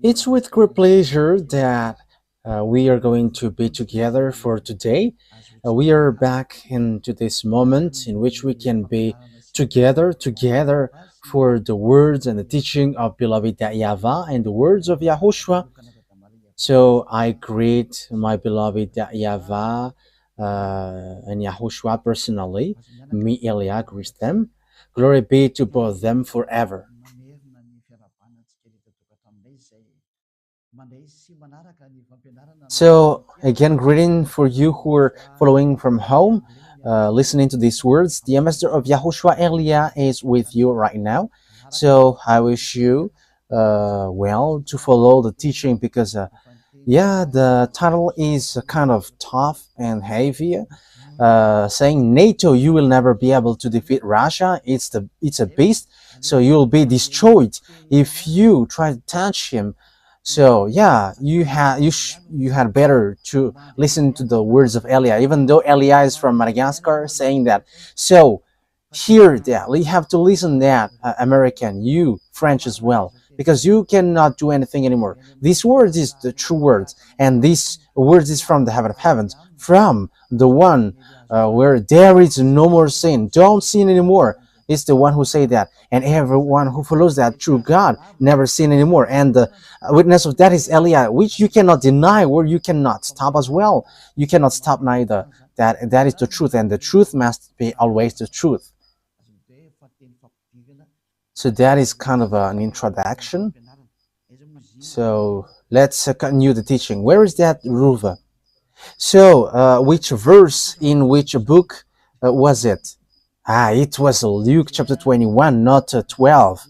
It's with great pleasure that we are going to be together for today. We are back into this moment in which we can be together for the words and the teaching of beloved YAHVAH and the words of YAHOSHUAH. So I greet my beloved YAHVAH and YAHOSHUAH personally. Me, Elia, greet them. Glory be to both them forever. So, again, greeting for you who are following from home, listening to these words. The ambassador of Yahushua Elia is with you right now. So, I wish you well to follow the teaching because, the title is kind of tough and heavy. Saying NATO, you will never be able to defeat Russia. It's a beast, so you will be destroyed if you try to touch him. So yeah, you had better to listen to the words of Elia, even though Elia is from Madagascar, saying that. So hear that you have to listen that American, you French as well, because you cannot do anything anymore. This word is the true words, and this word is from the heaven of heavens, from the one where there is no more sin. Don't sin anymore. It's the one who say that, and everyone who follows that true God never sin anymore. And the witness of that is Elia, which you cannot deny, or you cannot stop as well. You cannot stop neither. That is the truth, and the truth must be always the truth. So that is kind of an introduction. So let's continue the teaching. Where is that Ruva? So which verse in which book was it? It was Luke chapter 21, not 12.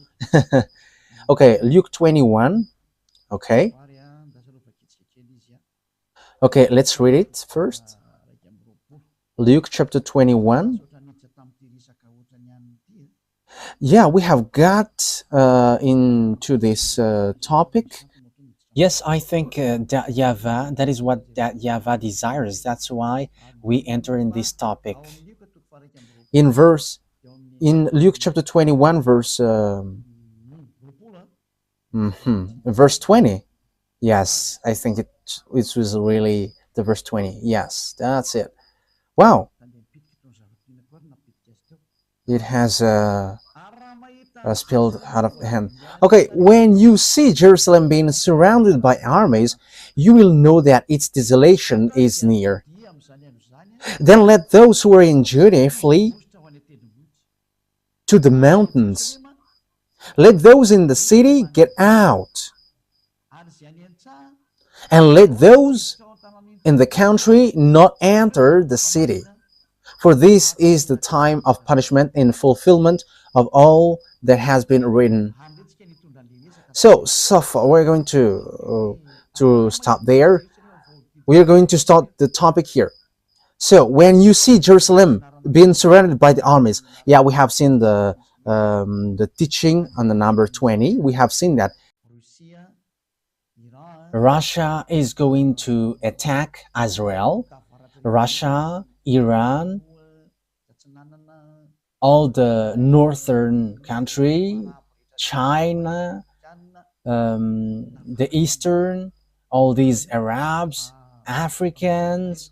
Okay, Luke 21. Okay. Okay, let's read it first. Luke chapter 21. Yeah, we have got into this topic. Yes, I think that YAHVAH, that is what that YAHVAH desires. That's why we enter in this topic. In Luke chapter 21, verse 20. Yes, I think it was really the verse 20. Yes, that's it. Wow. It has spilled out of hand. Okay, when you see Jerusalem being surrounded by armies, you will know that its desolation is near. Then let those who are in Judea flee to the mountains. Let those in the city get out. And let those in the country not enter the city. For this is the time of punishment in fulfillment of all that has been written. So far, we're going to stop there. We are going to start the topic here. So when you see Jerusalem being surrounded by the armies, yeah, we have seen the teaching on the number 20. We have seen that Russia is going to attack Israel. Russia, Iran, all the northern country, China, the eastern, all these Arabs, Africans.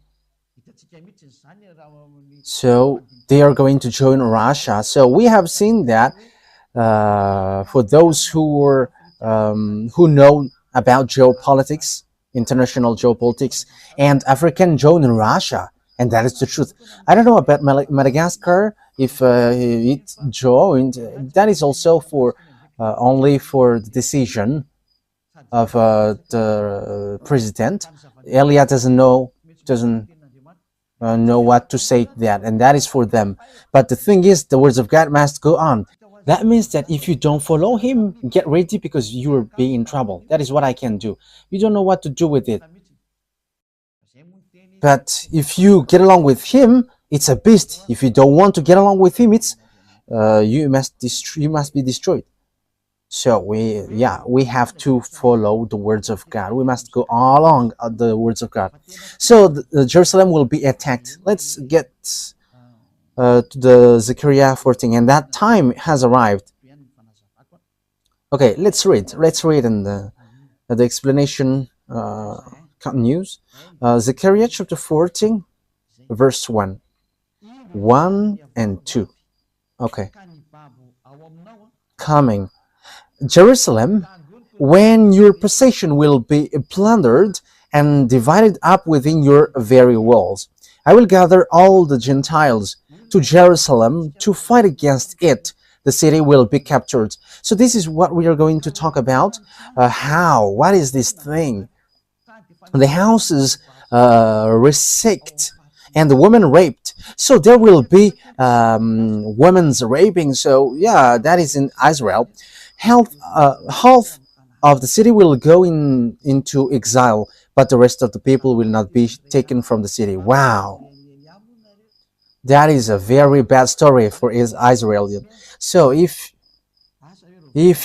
So they are going to join Russia. So we have seen that for those who know about geopolitics, international geopolitics, and African join Russia, and that is the truth. I don't know about Madagascar, if it joined. That is also for only for the decision of the president. Elia doesn't know what to say to that, and that is for them. But the thing is, the words of God must go on. That means that if you don't follow him, get ready because you will be in trouble. That is what I can do. You don't know what to do with it. But if you get along with him, it's a beast. If you don't want to get along with him, it's you must be destroyed. So we have to follow the words of God. We must go along the words of God. So Jerusalem will be attacked. Let's get to the Zechariah 14, and that time has arrived. Okay, let's read and the explanation continues. Zechariah chapter 14 verse 1, 1 and 2. Okay, coming Jerusalem, when your possession will be plundered and divided up within your very walls, I will gather all the Gentiles to Jerusalem to fight against it. The city will be captured. So this is what we are going to talk about. What is this thing? The houses resect and the women raped. So there will be women's raping. So yeah, that is in Israel. Half of the city will go into exile, but the rest of the people will not be taken from the city. Wow, that is a very bad story for Israel. So if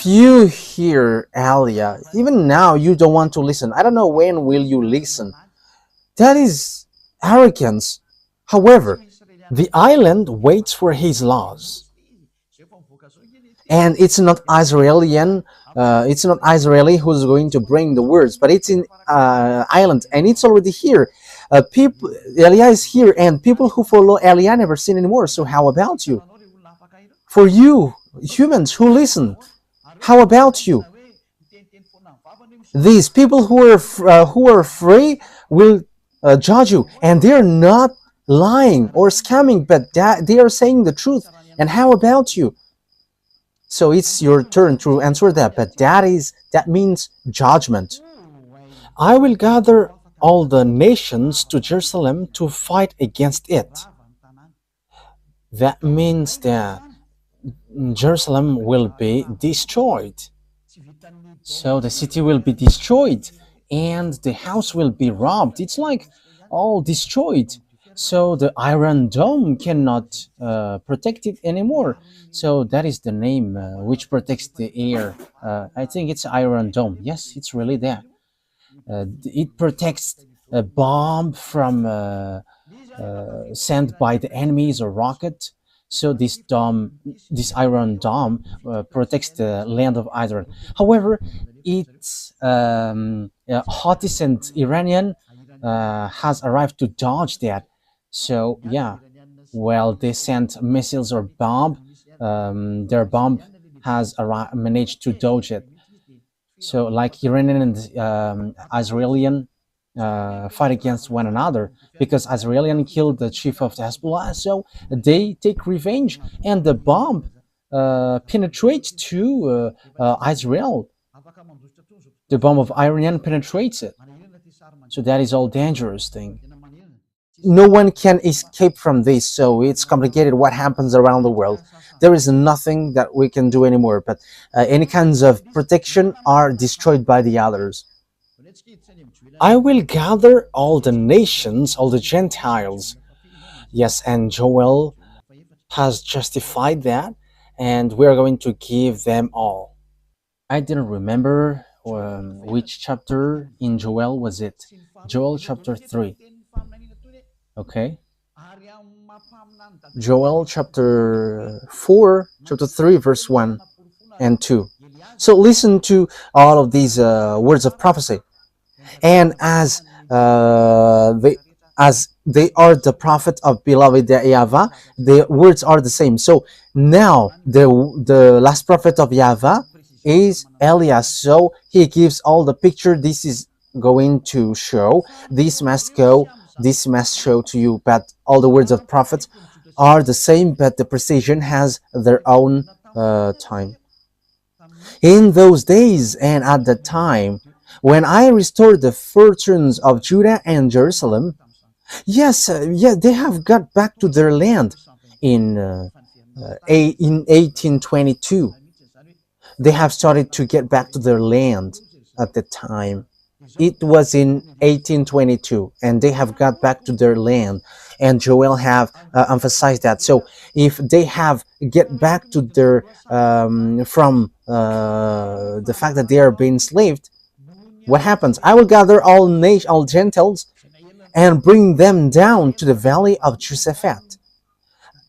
you hear Alia, even now you don't want to listen. I don't know when will you listen. That is arrogance. However, the island waits for his laws, and it's not Israeli who's going to bring the words, but it's in island, and it's already here. People, Elia is here, and people who follow Elia never sin anymore. So how about you? For you humans who listen, how about you? These people who are free will judge you, and they're not lying or scamming, but they are saying the truth. And how about you? So it's your turn to answer that, but that means judgment. I will gather all the nations to Jerusalem to fight against it. That means that Jerusalem will be destroyed. So the city will be destroyed and the house will be robbed. It's like all destroyed. So the Iron Dome cannot protect it anymore. So that is the name which protects the air. I think it's Iron Dome. Yes, it's really that. It protects a bomb from sent by the enemies or rocket. So this Iron Dome protects the land of Israel. However, it's Houthis and Iranian has arrived to dodge that. So yeah, well, they sent missiles or bomb. Their bomb has managed to dodge it. So like Iranian and Israeli fight against one another because Israeli killed the chief of the Hezbollah, so they take revenge, and the bomb penetrates to Israel. The bomb of Iranian penetrates it. So that is all dangerous thing. No one can escape from this, so it's complicated what happens around the world. There is nothing that we can do anymore, but any kinds of protection are destroyed by the others. I will gather all the nations, all the Gentiles. Yes, and Joel has justified that, and we are going to give them all. I didn't remember which chapter in Joel was it. Joel chapter 3. Okay. Joel chapter 4, chapter 3, verse 1 and 2. So listen to all of these words of prophecy. And as they are the prophet of beloved YAHVAH, the words are the same. So now the last prophet of YAHVAH is Elias. So he gives all the picture. This is going to show. This must go. This must show to you. But all the words of prophets are the same, but the precision has their own time. In those days and at that time, when I restored the fortunes of Judah and Jerusalem, yes, they have got back to their land in 1822. They have started to get back to their land at the time. It was in 1822, and they have got back to their land. And Joel have emphasized that. So if they have get back to their from the fact that they are being enslaved, what happens? I will gather all Gentiles and bring them down to the valley of Josaphat.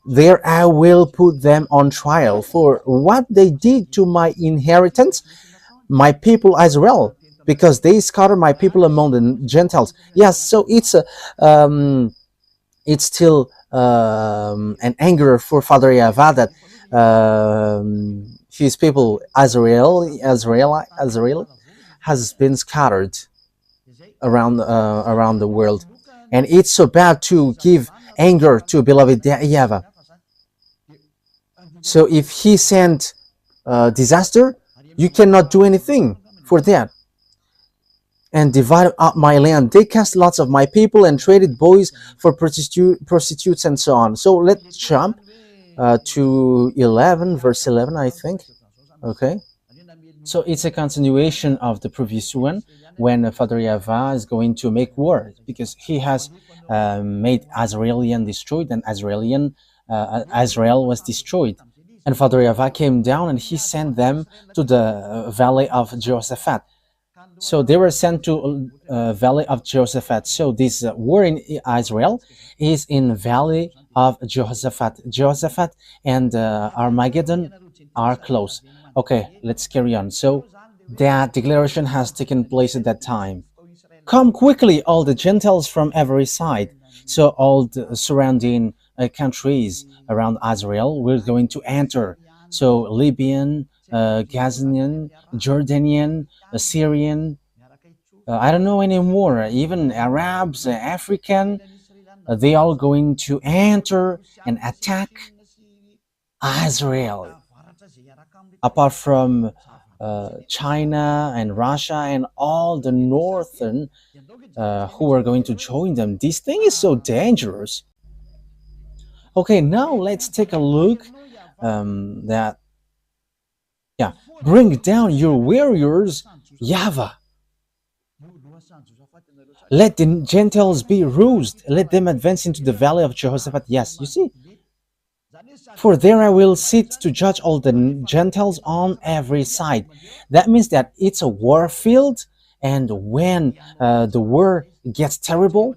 There I will put them on trial for what they did to my inheritance, my people Israel, because they scattered my people among the Gentiles. Yes, so it's still an anger for Father YAHVAH that his people Israel has been scattered around the world, and it's so bad to give anger to beloved YAHVAH. So if he sent disaster, you cannot do anything for that. And divided up my land. They cast lots of my people and traded boys for prostitutes and so on. So let's jump to 11, verse 11, I think. Okay. So it's a continuation of the previous one when Father YAHVAH is going to make war because he has made Azraelian destroyed and Israel was destroyed. And Father YAHVAH came down and he sent them to the valley of Jehoshaphat. So they were sent to valley of Jehoshaphat. So this war in Israel is in valley of Jehoshaphat. Jehoshaphat and Armageddon are close. Okay, let's carry on. So that declaration has taken place at that time. Come quickly, all the Gentiles from every side. So all the surrounding countries around Israel we're going to enter. So Libyan, Gazanian, Jordanian, Syrian, I don't know anymore, even Arabs, African, they are going to enter and attack Israel. Apart from China and Russia and all the northern who are going to join them. This thing is so dangerous. Okay, now let's take a look that, yeah, bring down your warriors, YAHVAH. Let the Gentiles be roused. Let them advance into the valley of Jehoshaphat. Yes, you see. For there I will sit to judge all the Gentiles on every side. That means that it's a war field, and when the war gets terrible,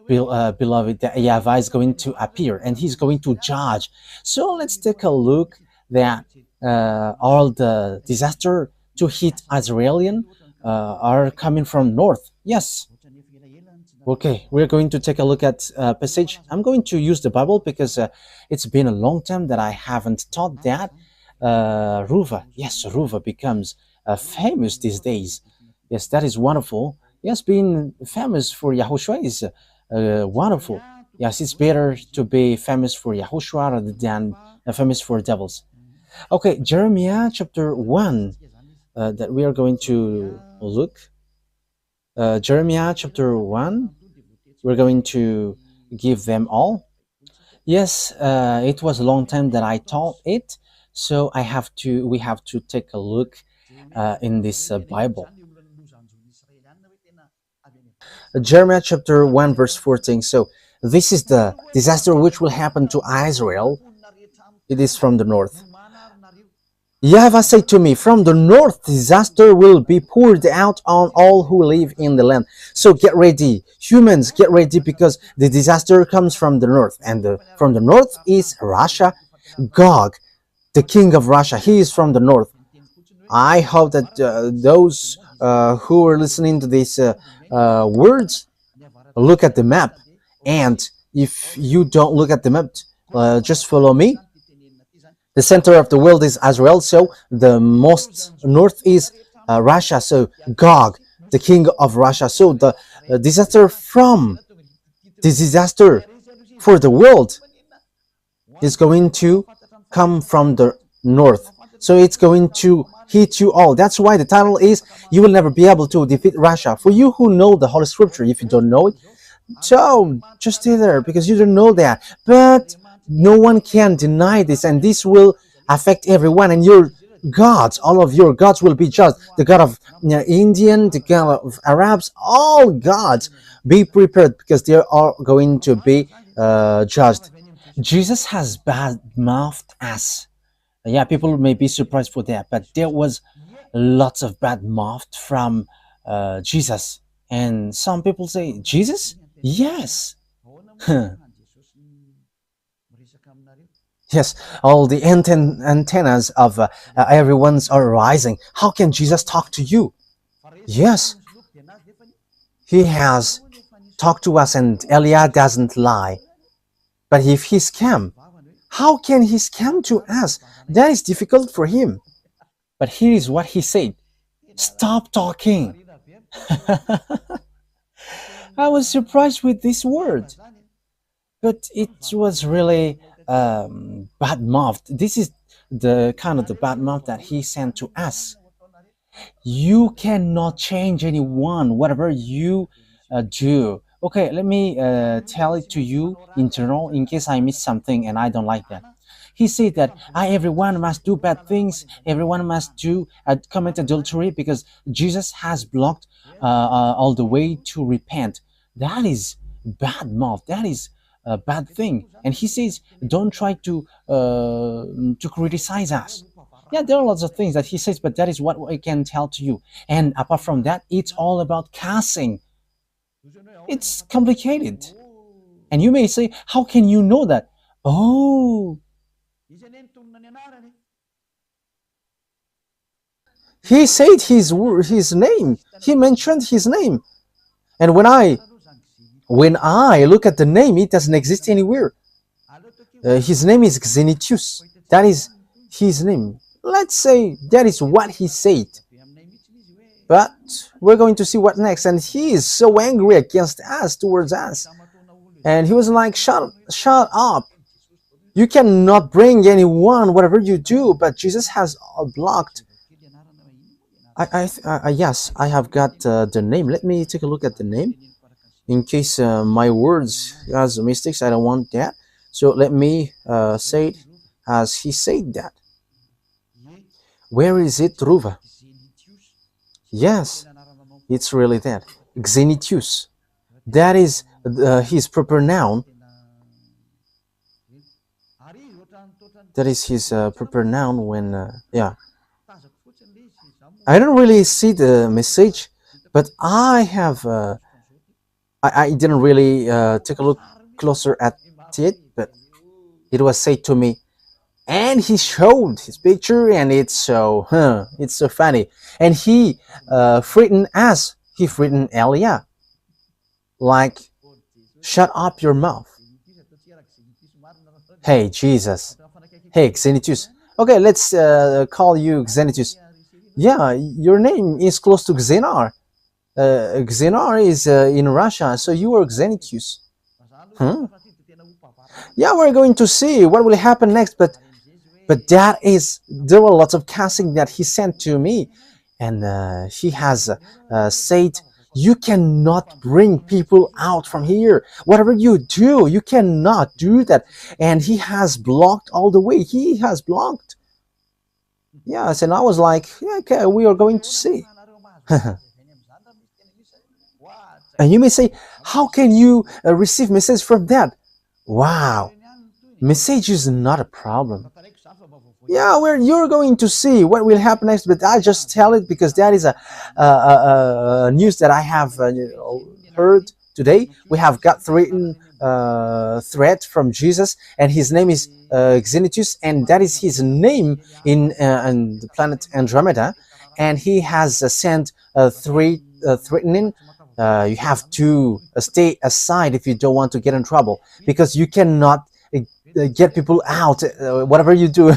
beloved, the YAHVAH is going to appear and he's going to judge. So let's take a look that all the disaster to hit Israelian are coming from north. Yes. Okay, we're going to take a look at passage. I'm going to use the Bible because it's been a long time that I haven't taught that. Ruva, yes, Ruva becomes famous these days. Yes, that is wonderful. Yes, being famous for YAHOSHUAH is wonderful. Yes, it's better to be famous for YAHOSHUAH rather than famous for devils. Okay, Jeremiah chapter 1 that we are going to look. Jeremiah chapter 1, we're going to give them all. Yes, it was a long time that I taught it, so we have to take a look in this Bible. Jeremiah chapter 1 verse 14. So this is the disaster which will happen to Israel. It is from the north. YAHVAH said to me, from the north disaster will be poured out on all who live in the land. So get ready, humans, get ready, because the disaster comes from the north, and from the north is Russia. Gog, the king of Russia, he is from the north. I hope that those who are listening to these words look at the map, and if you don't look at the map, just follow me. The center of the world is Israel, so the most north is Russia, so Gog, the king of Russia. So the disaster for the world is going to come from the north. So it's going to hit you all. That's why the title is, you will never be able to defeat Russia. For you who know the Holy Scripture, if you don't know it, so just stay there because you don't know that. But no one can deny this, and this will affect everyone, and your gods, all of your gods will be judged. The God of Indian, the God of Arabs, all gods, be prepared because they are going to be judged. Jesus has bad-mouthed us. Yeah, people may be surprised for that, but there was lots of bad mouth from Jesus. And some people say, Jesus? Yes. Yes, all the antennas of everyone's are rising. How can Jesus talk to you? Yes, he has talked to us, and Elia doesn't lie. But if he scam, how can he scam to us? That is difficult for him. But here is what he said: stop talking. I was surprised with this word, but it was really bad mouth. This is the kind of the bad mouth that he sent to us. You cannot change anyone, whatever you do. Okay, let me tell it to you in general in case I miss something and I don't like that. He said that everyone must do bad things, everyone must do commit adultery because Jesus has blocked all the way to repent. That is bad mouth. That is a bad thing. And he says, don't try to criticize us. Yeah, there are lots of things that he says, but that is what I can tell to you. And apart from that, it's all about cussing. It's complicated. And you may say, how can you know that? Oh, he said his name. He mentioned his name. And when I look at the name, it doesn't exist anywhere. His name is Xenitius. That is his name. Let's say that is what he said. But we're going to see what next. And he is so angry against us, towards us. And he was like, shut up. You cannot bring anyone, whatever you do, but Jesus has blocked. Yes, I have got the name. Let me take a look at the name. In case my words has mistakes, I don't want that. So let me say it as he said that. Where is it, Ruva? Yes, it's really that. Xenitius. That is his proper noun. That is his proper noun when, yeah. I don't really see the message, but I have, I didn't really take a look closer at it, but it was said to me. And he showed his picture, and it's so funny. And he threatened us. He threatened Elia, like, shut up your mouth. Hey, Jesus. Hey, Xenitius. Okay, let's call you Xenitius. Yeah, your name is close to Xenar. Xenar is in Russia, so you are Xenitius. Yeah, we're going to see what will happen next, but there were lots of casting that he sent to me, and he has said, you cannot bring people out from here. Whatever you do, you cannot do that. And he has blocked all the way. He has blocked. Yes, and I was like, yeah, okay, we are going to see. And you may say, how can you receive message from that? Wow, message is not a problem. Yeah, you're going to see what will happen next, but I just tell it because that is a news that I have heard today. We have got threat from Jesus, and his name is Xenitius, and that is his name in the planet Andromeda, and he has sent threatening. You have to stay aside if you don't want to get in trouble, because you cannot get people out, whatever you do.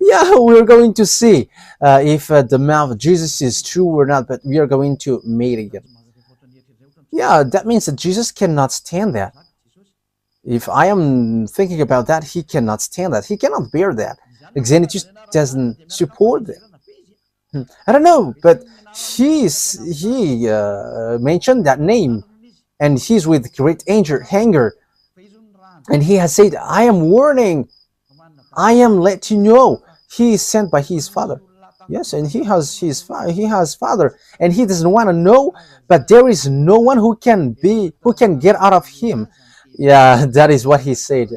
Yeah, we're going to see if the mouth of Jesus is true or not, but we are going to meet again. Yeah, that means that Jesus cannot stand that. If I am thinking about that, he cannot stand that. He cannot bear that. Xenitius doesn't support that. I don't know, but he mentioned that name, and he's with great anger, and he has said, I am warning, I am letting you know. He is sent by his father. Yes, and he has father, and he doesn't want to know, but there is no one who can get out of him. Yeah, that is what he said.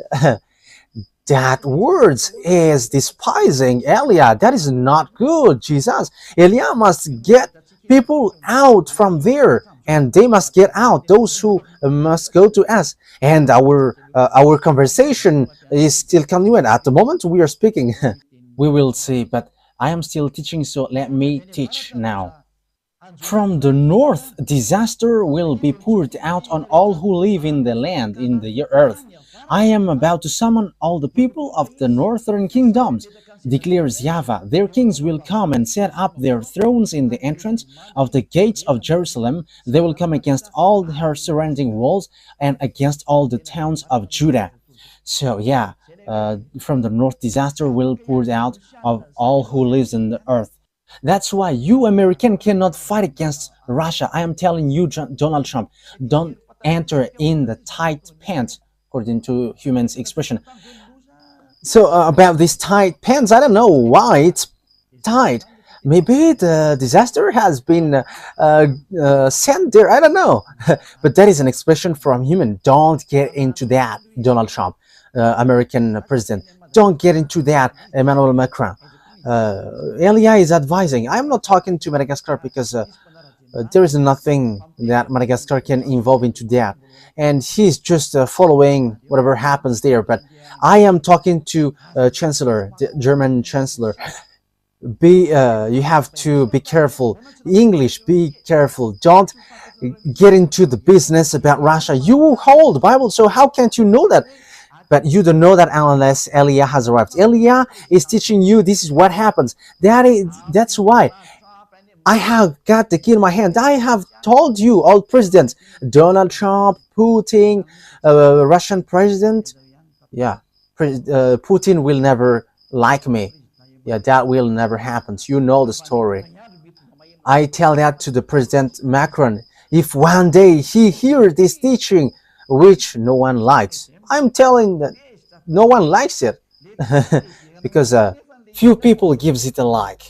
That words is despising Elia. That is not good, Jesus. Elia must get people out from there. and they must get out. Those who must go to us, and our conversation is still continuing. At the moment we are speaking, we will see. But I am still teaching, so let me teach now. From the north, disaster will be poured out on all who live in the land, in the earth. I am about to summon all the people of the northern kingdoms, declares YAHVAH. Their kings will come and set up their thrones in the entrance of the gates of Jerusalem. They will come against all her surrounding walls and against all the towns of Judah. So yeah, from the north, disaster will pour out of all who lives in the earth. That's why you American cannot fight against Russia. I am telling you, Donald Trump, don't enter in the tight pants, according to humans' expression. So about these tight pants, I don't know why it's tight. Maybe the disaster has been sent there. I don't know. But that is an expression from human. Don't get into that, Donald Trump, American president. Don't get into that, Emmanuel Macron. Elia is advising. I'm not talking to Madagascar because there is nothing that Madagascar can involve into that, and he's just following whatever happens there. But I am talking to Chancellor, the German Chancellor. You have to be careful. English, be careful. Don't get into the business about Russia. You hold the Bible, so how can't you know that? But you don't know that unless Elia has arrived. Elia is teaching you this is what happens. That's why I have got the key in my hand. I have told you, all presidents, Donald Trump, Putin, Russian president. Yeah, Putin will never like me. Yeah, that will never happen. You know the story. I tell that to the President Macron. If one day he hears this teaching, which no one likes, I'm telling that no one likes it because few people gives it a like.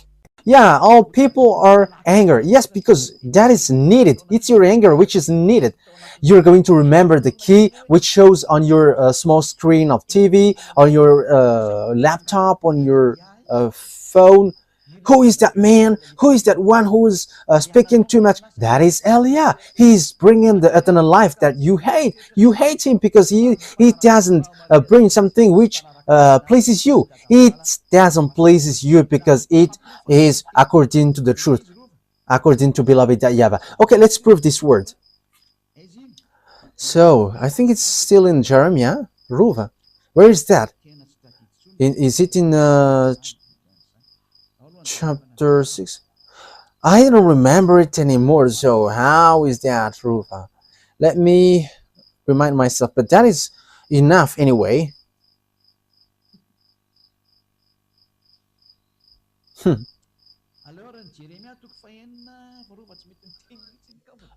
Yeah, all people are angry. Yes, because that is needed. It's your anger which is needed. You're going to remember the key which shows on your small screen of TV, on your laptop, on your phone. Who is that man? Who is that one who is speaking too much? That is Elia. He's bringing the eternal life that you hate. You hate him because he doesn't bring something which pleases you. It doesn't pleases you because it is according to the truth, according to beloved YAHVAH. Okay, let's prove this word. So I think it's still in Jeremiah. Ruva. Where is that? Is it in chapter 6? I don't remember it anymore. So how is that, Ruva? Let me remind myself. But that is enough anyway.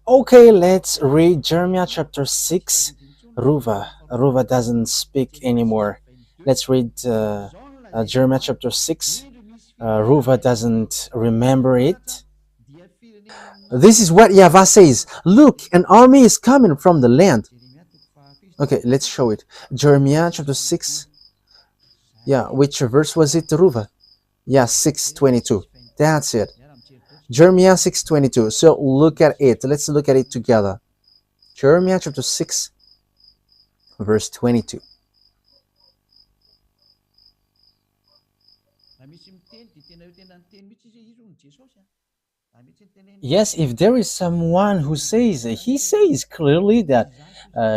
Okay, let's read Jeremiah chapter 6. Ruva doesn't speak anymore. Let's read Jeremiah chapter 6. Ruva doesn't remember it. This is what YAHVAH says. Look, an army is coming from the land. Okay, let's show it. Jeremiah chapter 6. Yeah, which verse was it, Ruva? Yeah, 6:22. That's it. Jeremiah 6:22. So look at it. Let's look at it together. Jeremiah chapter 6, verse 22. Yes, if there is someone who says, he says clearly that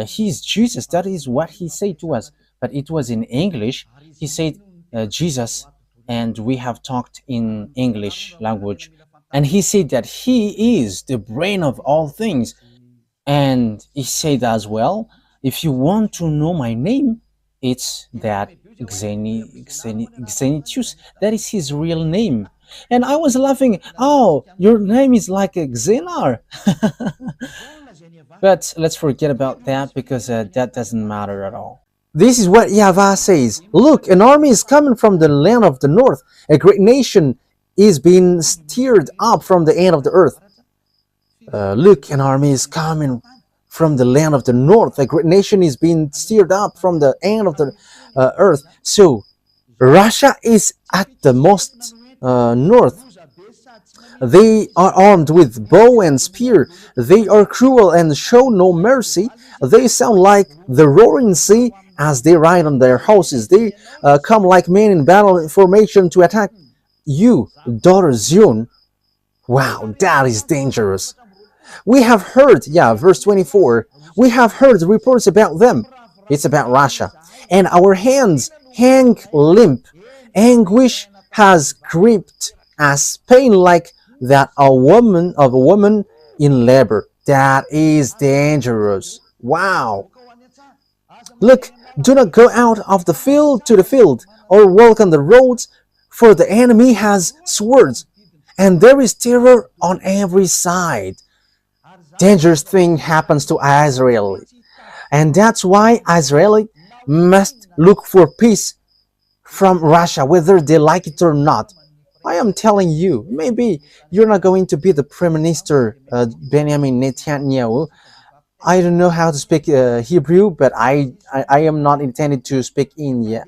he's Jesus. That is what he said to us. But it was in English. He said Jesus, and we have talked in English language. And he said that he is the brain of all things. And he said as well, if you want to know my name, it's that Xenitius. That is his real name. And I was laughing, oh, your name is like a Xenar. But let's forget about that because that doesn't matter at all. This is what YAHVAH says. Look, an army is coming from the land of the north. A great nation is being stirred up from the end of the earth. Look, an army is coming from the land of the north. A great nation is being stirred up from the end of the earth. So Russia is at the most north. They are armed with bow and spear. They are cruel and show no mercy. They sound like the roaring sea as they ride on their horses. They come like men in battle formation to attack you, daughter Zion. Wow, that is dangerous. We have heard, yeah, verse 24, we have heard reports about them. It's about Russia. And our hands hang limp. Anguish has gripped us, pain like that of a woman in labor. That is dangerous. Wow. Look, do not go out of the field to the field, or walk on the roads, for the enemy has swords, and there is terror on every side. Dangerous thing happens to Israel, and that's why Israel must look for peace from Russia, whether they like it or not. I am telling you, maybe you're not going to be the Prime Minister Benjamin Netanyahu. I don't know how to speak Hebrew, but I am not intended to speak in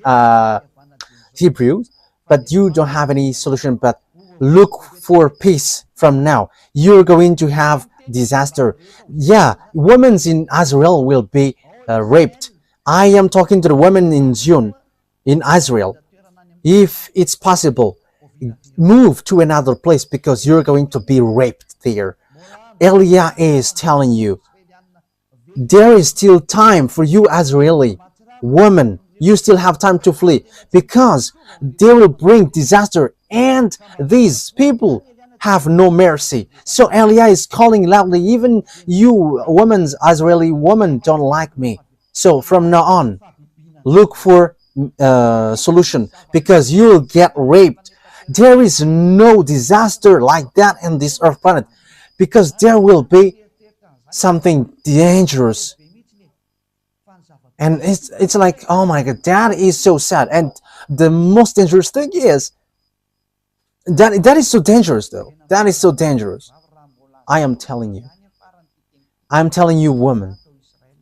Hebrew. But you don't have any solution but look for peace from now. You're going to have disaster. Yeah, women in Israel will be raped. I am talking to the women in Zion, in Israel. If it's possible, move to another place because you're going to be raped there. Elia is telling you, there is still time for you, Israeli woman. You still have time to flee because they will bring disaster and these people have no mercy. So Elia is calling loudly, even you women's Israeli woman don't like me. So from now on, look for solution because you'll get raped. There is no disaster like that in this earth planet because there will be something dangerous. And it's like, oh my god, that is so sad. And the most dangerous thing is that is so dangerous though. That is so dangerous. I am telling you, woman,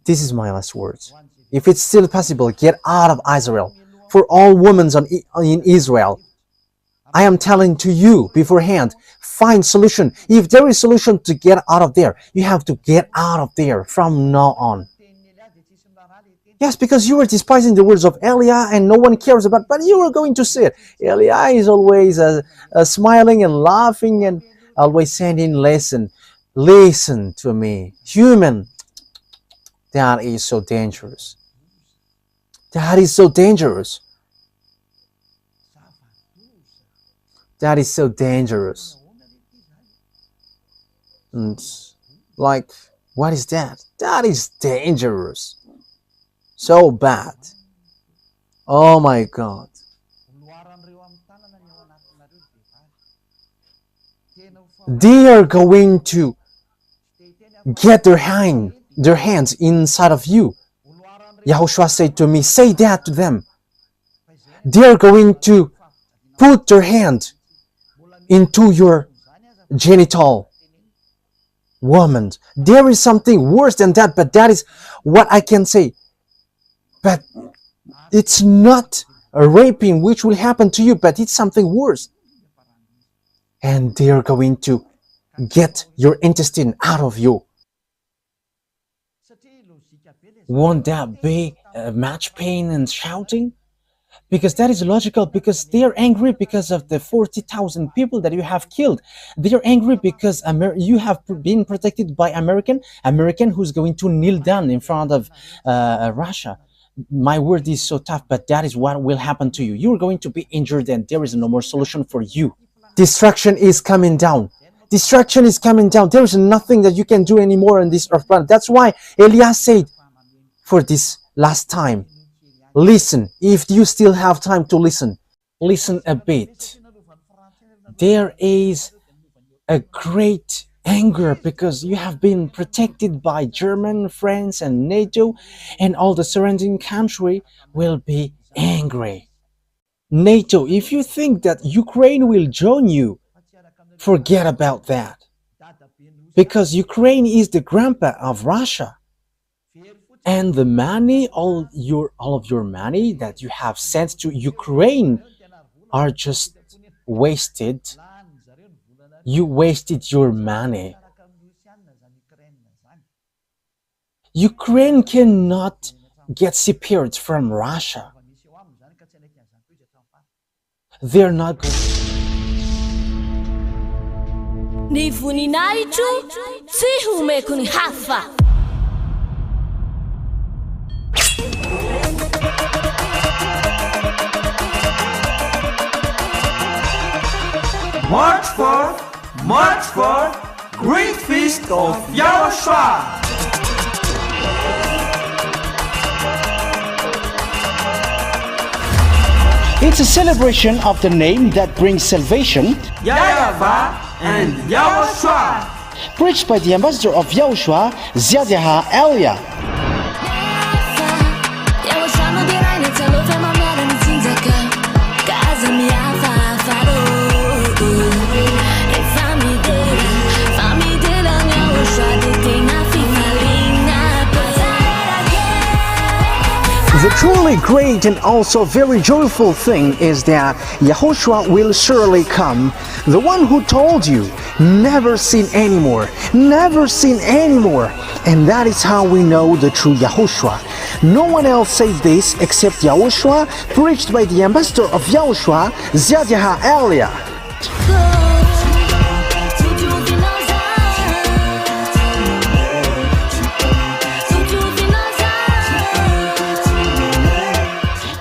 this is my last words. If it's still possible, get out of Israel. For all women in Israel, I am telling to you beforehand, find solution. If there is solution to get out of there, you have to get out of there from now on. Yes, because you are despising the words of Elia and no one cares about, but you are going to see it. Elia is always smiling and laughing and always saying, listen to me. Human, that is so dangerous. That is so dangerous. That is so dangerous. And like, what is that? That is dangerous. So bad. Oh my God. They are going to get their hands inside of you. YAHOSHUAH said to me, say that to them. They are going to put their hand into your genital. Woman, there is something worse than that, but that is what I can say. But it's not a raping which will happen to you, but it's something worse. And they are going to get your intestine out of you. Won't that be much pain and shouting? Because that is logical, because they are angry because of the 40,000 people that you have killed. They are angry because you have been protected by American who's going to kneel down in front of Russia. My word is so tough, but that is what will happen to you. You're going to be injured and there is no more solution for you. Destruction is coming down. Destruction is coming down. There is nothing that you can do anymore on this earth planet. That's why Elias said, for this last time, listen. If you still have time to listen, listen a bit. There is a great anger because you have been protected by German, France, and NATO, and all the surrounding country will be angry. NATO, if you think that Ukraine will join you, forget about that. Because Ukraine is the grandpa of Russia. And the money, all of your money that you have sent to Ukraine are just wasted. You wasted your money. Ukraine cannot get separate from Russia. They're not going. Ny voninahitro tsy homeko ny hafa. March 4, Great Feast of YAHOSHUAH. It's a celebration of the name that brings salvation, YAHVAH and YAHOSHUAH. preached by the ambassador of YAHOSHUAH, YAHVAH. The truly great and also very joyful thing is that Yahushua will surely come. The one who told you, never sin anymore, never sin anymore. And that is how we know the true Yahushua. No one else said this except Yahushua, preached by the ambassador of Yahushua, YAHVAH.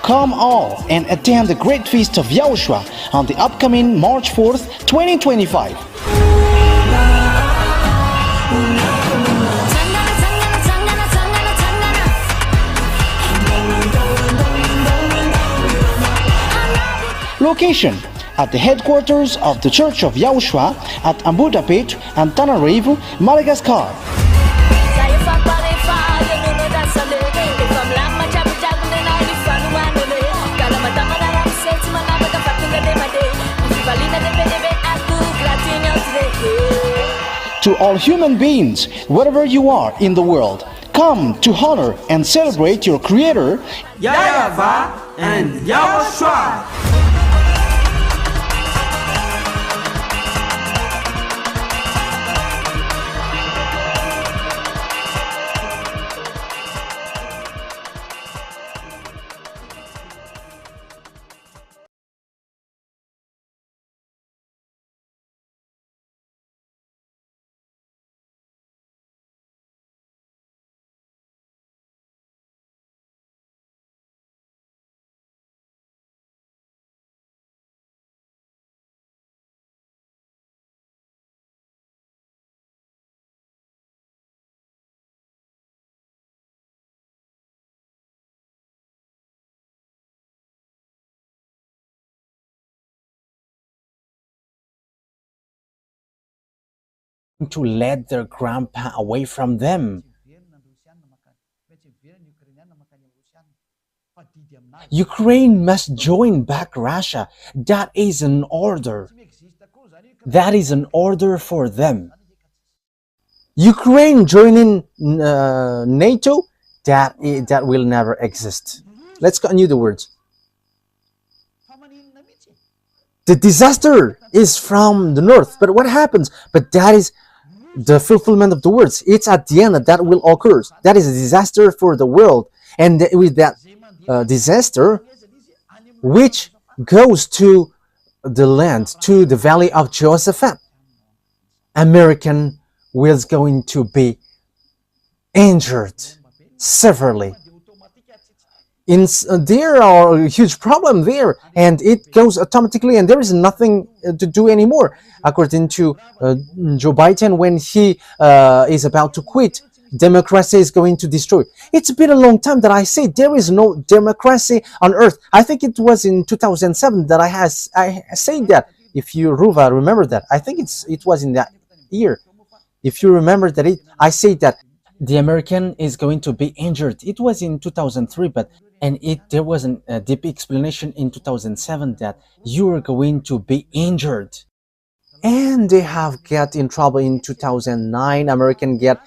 Come all and attend the Great Feast of YAHOSHUAH on the upcoming March 4th, 2025. Location at the headquarters of the Church of YAHOSHUAH at Ambudapet, Antananarivo, Madagascar. To all human beings, wherever you are in the world, come to honor and celebrate your Creator, YAHVAH and YAHOSHUAH. To let their grandpa away from them. Ukraine must join back Russia. That is an order. That is an order for them. Ukraine joining NATO, that will never exist. Let's continue the words. The disaster is from the north, but what happens? But that is the fulfillment of the words. It's at the end that will occur. That is a disaster for the world. And with that disaster, which goes to the land, to the valley of Jehoshaphat, American was going to be injured severely. There are a huge problem there, and it goes automatically, and there is nothing to do anymore. According to Joe Biden, when he is about to quit, democracy is going to destroy. It's been a long time that I say there is no democracy on earth. I think it was in 2007 that I said that. If you, Ruva, remember that. I think it was in that year. If you remember that, I said that the American is going to be injured. It was in 2003, but there was a deep explanation in 2007 that you are going to be injured. And they have get in trouble in 2009. American get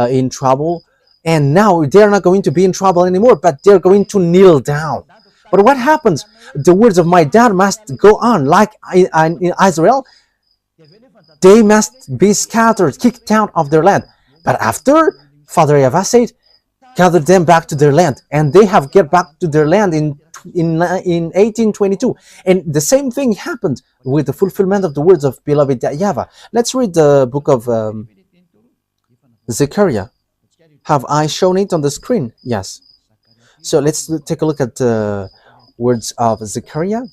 in trouble, and now they're not going to be in trouble anymore, but they're going to kneel down. But what happens? The words of my dad must go on, like in Israel. they must be scattered, kicked out of their land. But after, Father YAHVAH said, gather them back to their land, and they have get back to their land in 1822. And the same thing happened with the fulfillment of the words of beloved YAHVAH. Let's read the book of Zechariah. Have I shown it on the screen? Yes. So let's take a look at the words of Zechariah.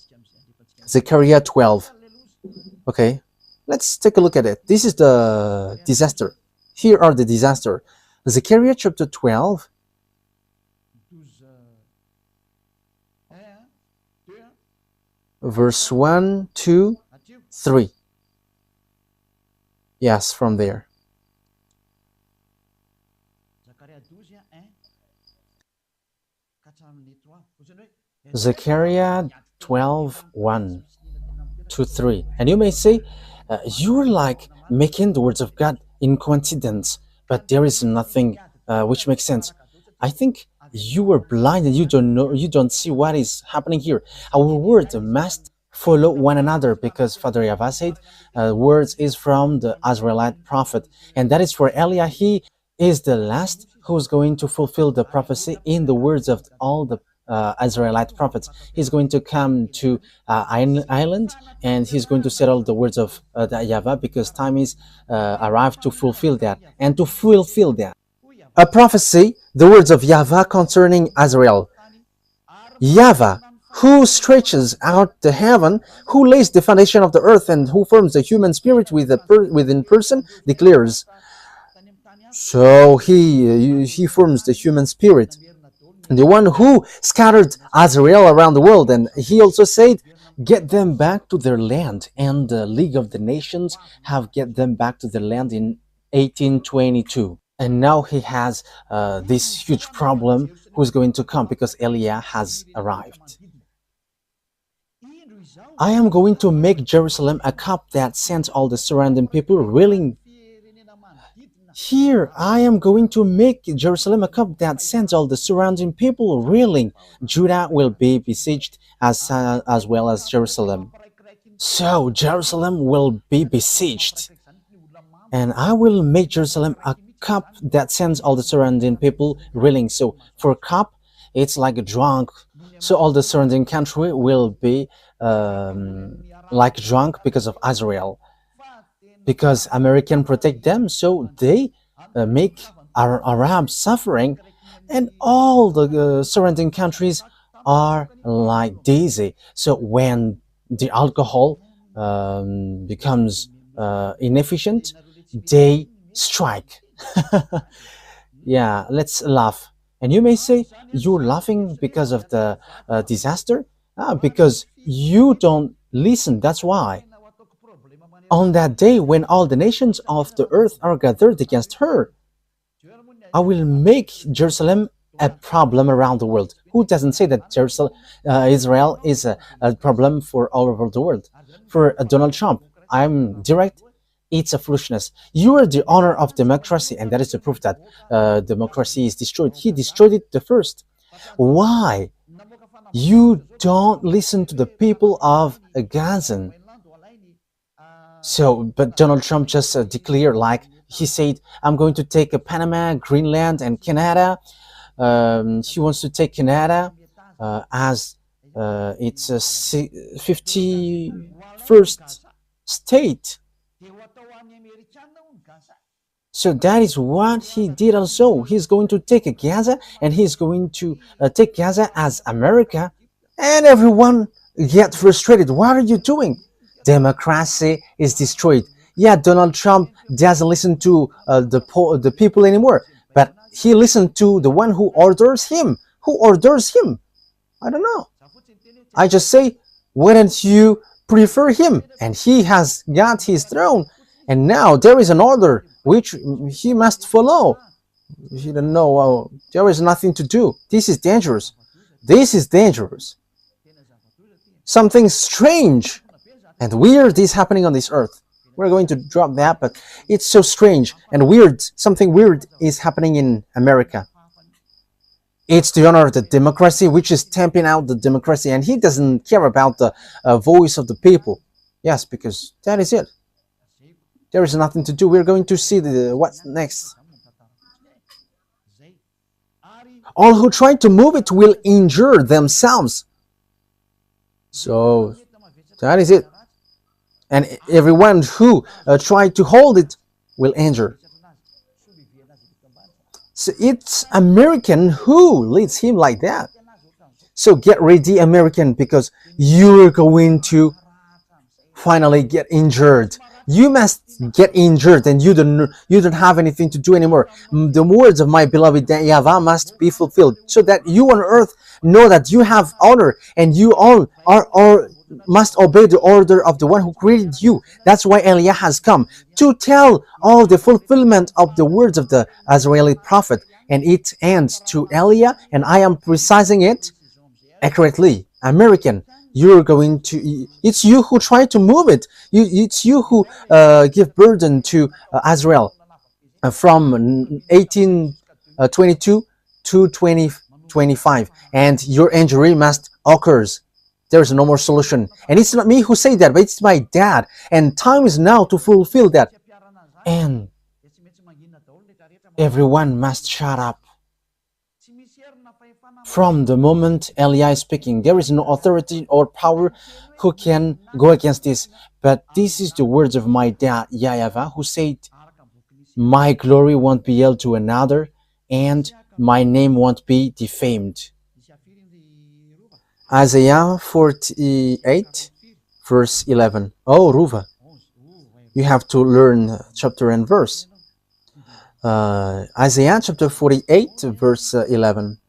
Zechariah 12. Okay, let's take a look at it. This is the disaster. Here are the disaster. Zechariah chapter 12. Verse 1, 2, 3. Yes, from there. Zechariah 12, 1 to 3. And you may say, you're like making the words of God in coincidence, but there is nothing which makes sense. I think you are blind and you don't know, you don't see what is happening here. Our words must follow one another, because Father YAHVAH said words is from the Israelite prophet, and that is for Eliah. He is the last who's going to fulfill the prophecy in the words of all the Israelite prophets. He's going to come to island, and he's going to settle the words of the YAHVAH, because time is arrived to fulfill that, and to fulfill that. A prophecy, the words of YAHVAH concerning Israel. YAHVAH, who stretches out the heaven, who lays the foundation of the earth, and who forms the human spirit within person, declares. So he forms the human spirit, the one who scattered Israel around the world. And he also said, get them back to their land. And the League of the Nations have get them back to their land in 1822. And now he has this huge problem who's going to come, because Eliah has arrived. I am going to make Jerusalem a cup that sends all the surrounding people reeling. Here, I am going to make Jerusalem a cup that sends all the surrounding people reeling. Judah will be besieged as well as Jerusalem. So Jerusalem will be besieged. And I will make Jerusalem a cup that sends all the surrounding people reeling. So for cup, it's like a drunk. So all the surrounding country will be like drunk because of Israel. Because Americans protect them, so they make our Arabs suffering, and all the surrounding countries are like dizzy. So when the alcohol becomes inefficient, they strike. Yeah, let's laugh. And you may say, you're laughing because of the disaster? Because you don't listen, that's why. On that day, when all the nations of the earth are gathered against her, I will make Jerusalem a problem around the world. Who doesn't say that Israel is a problem for all over the world? For Donald Trump, I'm direct, it's a foolishness. You are the owner of democracy, and that is the proof that democracy is destroyed. He destroyed it the first. Why? You don't listen to the people of Gaza. So, but Donald Trump just declared, like he said, I'm going to take Panama, Greenland, and Canada. He wants to take Canada as its 51st state. So that is what he did also. He's going to take Gaza, and he's going to take Gaza as America. And everyone get frustrated. What are you doing? Democracy is destroyed. Yeah, Donald Trump doesn't listen to the people anymore, but he listened to the one who orders him. Who orders him? I don't know. I just say, why don't you prefer him? And he has got his throne, and now there is an order which he must follow. He don't know. There is nothing to do. This is dangerous. This is dangerous. Something strange and weird is happening on this earth. We're going to drop that, but it's so strange and weird. Something weird is happening in America. It's the honor of the democracy, which is stamping out the democracy, and he doesn't care about the voice of the people. Yes, because that is it. There is nothing to do. We're going to see what's next. All who try to move it will injure themselves. So that is it. And everyone who try to hold it will injure. So it's American who leads him like that. So get ready, American, because you're going to finally get injured. You must get injured, and you don't have anything to do anymore. The words of my beloved YAHVAH must be fulfilled, so that you on earth know that you have honor, and you all must obey the order of the one who created you. That's why Eliah has come to tell all the fulfillment of the words of the Israeli prophet, and it ends to Eliah, and I am precising it accurately. American, you're going to, it's you who try to move it. It's you who give burden to Israel from 1822 to 2025, and your injury must occurs. There's no more solution. And it's not me who say that, but it's my dad. And time is now to fulfill that. And everyone must shut up. From the moment Eliah is speaking, there is no authority or power who can go against this. But this is the words of my dad, YAHVAH, who said, my glory won't be held to another, and my name won't be defamed. Isaiah 48, verse 11. Oh, Ruva, you have to learn chapter and verse. Isaiah chapter 48, verse 11.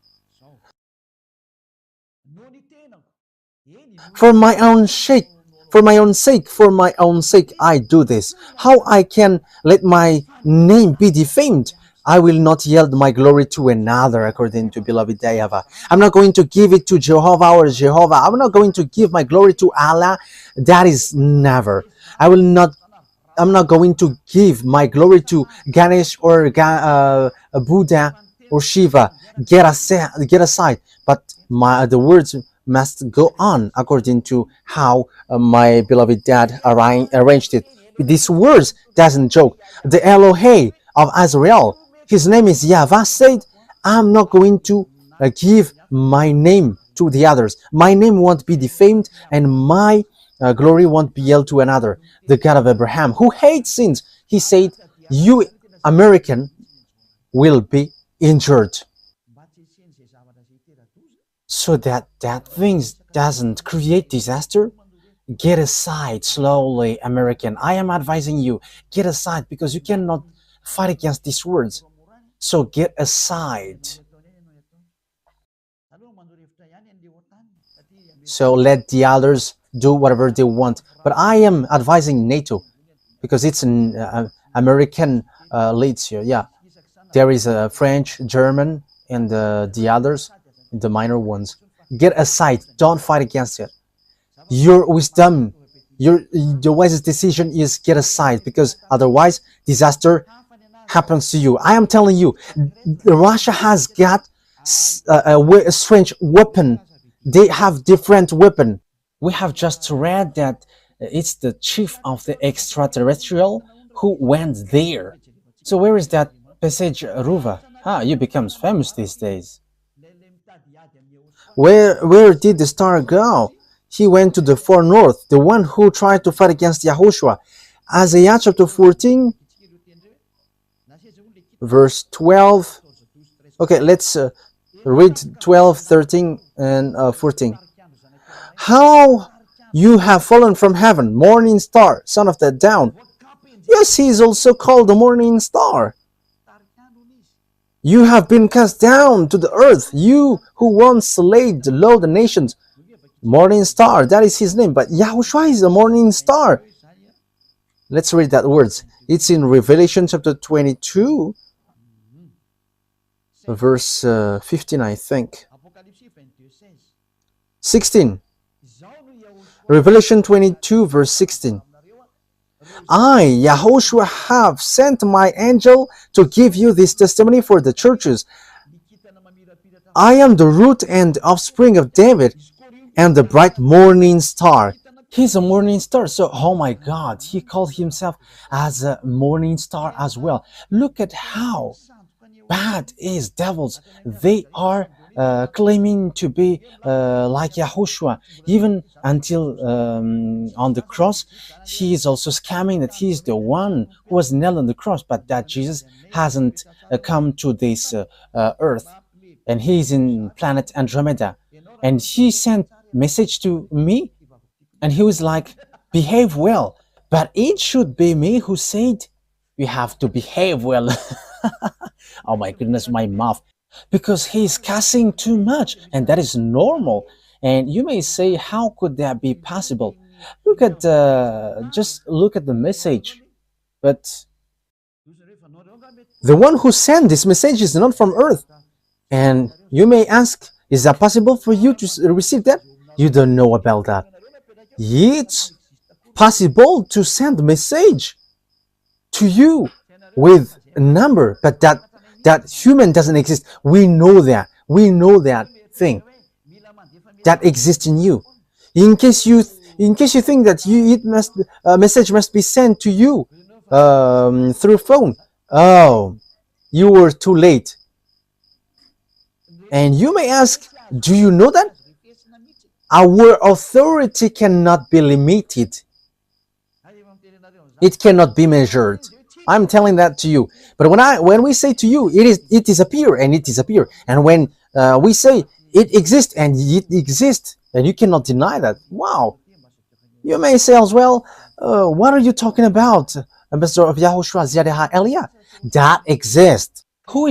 For my own sake, I do this. How I can let my name be defamed? I will not yield my glory to another, according to beloved YAHVAH. I'm not going to give it to Jehovah or Jehovah. I'm not going to give my glory to Allah. That is never. I'm not going to give my glory to Ganesh or Buddha or Shiva. Get aside. But the words must go on according to how my beloved dad arranged it. These words doesn't joke. The Elohei of Israel, his name is YAHVAH, said, I'm not going to give my name to the others. My name won't be defamed, and my glory won't be held to another. The God of Abraham, who hates sins, he said, you American will be injured. So that things doesn't create disaster. Get aside slowly, American. I am advising you, get aside, because you cannot fight against these words. So get aside. So let the others do whatever they want. But I am advising NATO, because it's an American leads here. Yeah, there is a French, German, and the others, the minor ones. Get aside. Don't fight against it. Your wisdom, the wisest decision is get aside, because otherwise disaster happens to you. I am telling you, Russia has got a strange weapon. They have different weapon. We have just read that it's the chief of the extraterrestrial who went there. So where is that passage, Ruva? You become famous these days. Where did the star go? He went to the far north, the one who tried to fight against YAHOSHUAH. Isaiah chapter 14, verse 12. Okay, let's read 12, 13, and 14. How you have fallen from heaven, morning star, son of the dawn. Yes, he is also called the morning star. You have been cast down to the earth, you who once laid low the nations. Morning star, that is his name. But YAHOSHUAH is a morning star. Let's read that words. It's in Revelation chapter 22, verse 15, I think. 16. Revelation 22, verse 16. I, YAHOSHUAH, have sent my angel to give you this testimony for the churches. I am the root and offspring of David, and the bright morning star. He's a morning star. So, oh my God, he called himself as a morning star as well. Look at how bad is devils. They are claiming to be like Yahushua. Even until on the cross, he is also scamming that he is the one who was nailed on the cross, but that Jesus hasn't come to this earth, and he is in planet Andromeda. And he sent message to me, and he was like, behave well. But it should be me who said, you have to behave well. Oh my goodness, my mouth. Because he's cussing too much, and that is normal. And you may say, how could that be possible? Look at just look at the message. But the one who sent this message is not from Earth. And you may ask, is that possible for you to receive that? You don't know about that. It's possible to send a message to you with a number, but that human doesn't exist. We know that. We know that thing that exists in you. In case you think that a message must be sent to you through phone. Oh, you were too late. And you may ask, do you know that? Our authority cannot be limited. It cannot be measured. I'm telling that to you. But when we say to you, it disappear and it disappear. And when we say it exists and it exists, and you cannot deny that. Wow. You may say as well, what are you talking about, Ambassador of Yahushua, YAHVAH, Elia? That exists. Who is